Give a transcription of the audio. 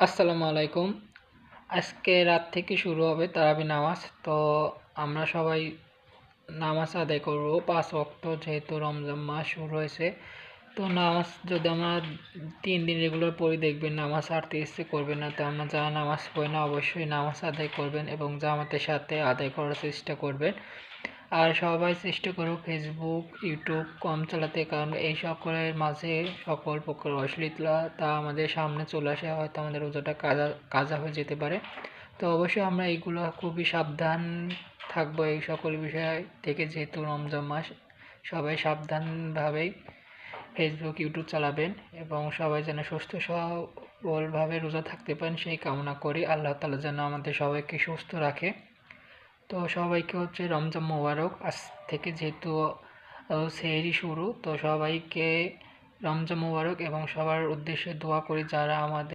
আসসালামু আলাইকুম। আজকে রাত থেকে শুরু হবে তারাবি নামাজ। তো আমরা সবাই নামাজ আদায় করব ৫ ওয়াক্ত, যেহেতু রমজান মাস শুরু হয়েছে। তো নামাজ যদি আমরা ৩ দিন রেগুলার পড়ি, দেখবেন নামাজ ছাড়তে ইচ্ছে করবে না। তো আমরা যারা নামাজ পড়ি না, অবশ্যই নামাজ আদায় করবেন এবং জামাতের সাথে আদায় করার চেষ্টা করবেন। আর সবাই চেষ্টা করো ফেসবুক, ইউটিউব কম চালাতে, কারণ এই সকলের মাঝে সকল প্রকার অশ্লীলতা আমাদের সামনে চলে আসে, হয়তো আমাদের রোজাটা কাজা হয়ে যেতে পারে। তো অবশ্যই আমরা এইগুলো খুবই সাবধান থাকবো এই সকল বিষয় থেকে, যেহেতু রমজান মাস। সবাই সাবধানভাবেই ফেসবুক, ইউটিউব চালাবেন এবং সবাই যেন সুস্থ সবলভাবে রোজা থাকতে পারেন সেই কামনা করি। আল্লাহ তাআলা যেন আমাদের সবাইকে সুস্থ রাখে। তো সবাইকে রমজান মোবারক। আজ থেকে যেহেতু সেহরি শুরু, তো সবাইকে রমজান মোবারক এবং সবার উদ্দেশ্যে দোয়া করি যারা আমাদের